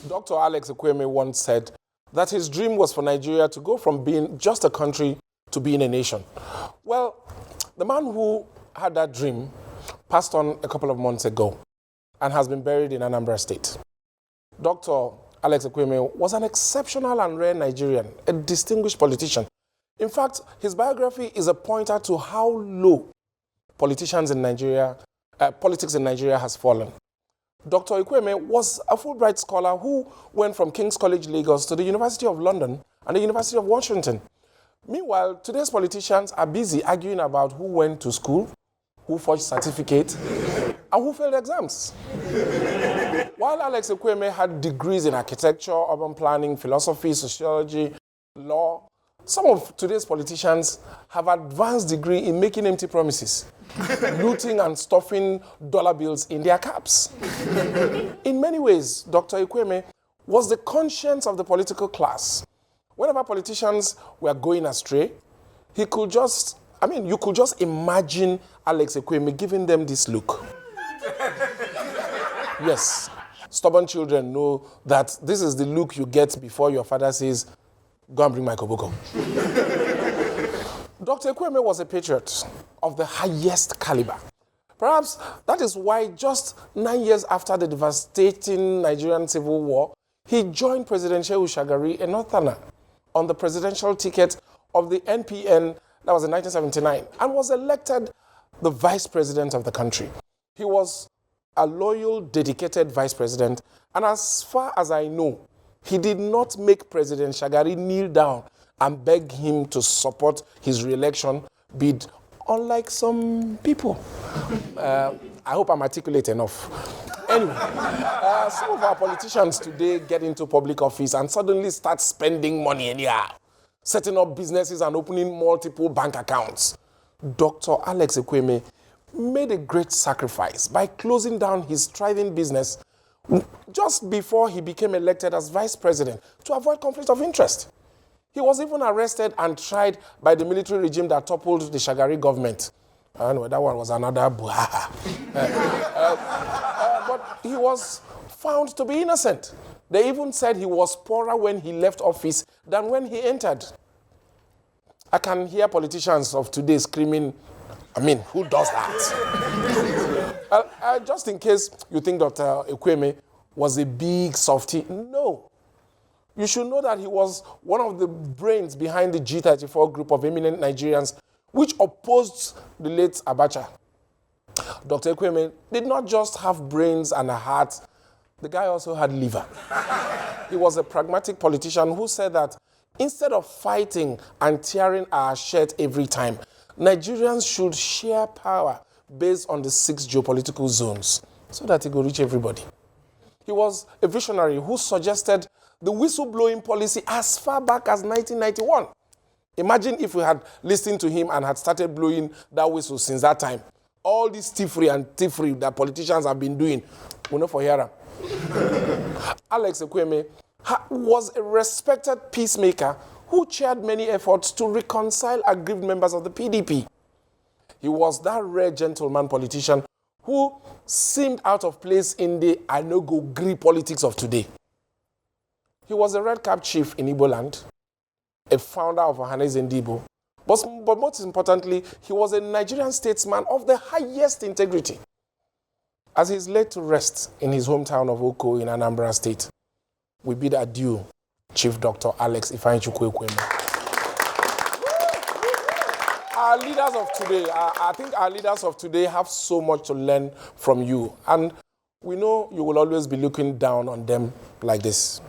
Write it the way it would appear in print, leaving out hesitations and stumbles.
Dr. Alex Ekwueme once said that his dream was for Nigeria to go from being just a country to being a nation. Well, the man who had that dream passed on a couple of months ago and has been buried in Anambra State. Dr. Alex Ekwueme was an exceptional and rare Nigerian, a distinguished politician. In fact, his biography is a pointer to how low politics in Nigeria has fallen. Dr. Ekwueme was a Fulbright scholar who went from King's College Lagos to the University of London and the University of Washington. Meanwhile, today's politicians are busy arguing about who went to school, who forged certificates, and who failed exams. While Alex Ekwueme had degrees in architecture, urban planning, philosophy, sociology, law, some of today's politicians have advanced degree in making empty promises, looting and stuffing dollar bills in their caps. In many ways, Dr. Ekwueme was the conscience of the political class. Whenever politicians were going astray, you could just imagine Alex Ekwueme giving them this look. Yes, stubborn children know that this is the look you get before your father says, "Go and bring my koboko." Dr. Ekwueme was a patriot of the highest caliber. Perhaps that is why just 9 years after the devastating Nigerian civil war, he joined President Shehu Shagari, a Northerner, on the presidential ticket of the NPN, that was in 1979, and was elected the vice president of the country. He was a loyal, dedicated vice president, and as far as I know, he did not make President Shagari kneel down and beg him to support his re-election bid, unlike some people. I hope I'm articulate enough. Anyway, some of our politicians today get into public office and suddenly start spending money anyhow, setting up businesses and opening multiple bank accounts. Dr. Alex Ekwueme made a great sacrifice by closing down his thriving business just before he became elected as vice president to avoid conflict of interest. He was even arrested and tried by the military regime that toppled the Shagari government. Anyway, that one was another buhaha. But he was found to be innocent. They even said he was poorer when he left office than when he entered. I can hear politicians of today screaming, who does that? Just in case you think Dr. Ekwueme was a big softie, no. You should know that he was one of the brains behind the G34 group of eminent Nigerians which opposed the late Abacha. Dr. Ekwueme did not just have brains and a heart, the guy also had liver. He was a pragmatic politician who said that instead of fighting and tearing our shirt every time, Nigerians should share power based on the 6 geopolitical zones so that it will reach everybody. He was a visionary who suggested the whistleblowing policy as far back as 1991. Imagine if we had listened to him and had started blowing that whistle since that time. All this thievery that politicians have been doing, we know for here. Alex Ekwueme was a respected peacemaker who chaired many efforts to reconcile aggrieved members of the PDP. He was that rare gentleman politician who seemed out of place in the I no go gree politics of today. He was a red cap chief in Igbo land, a founder of Ohaneze Ndigbo, but most importantly, he was a Nigerian statesman of the highest integrity. As he is laid to rest in his hometown of Oko in Anambra State, we bid adieu, Chief Dr. Alex Ekwueme. Our leaders of today, I think our leaders of today have so much to learn from you, and we know you will always be looking down on them like this.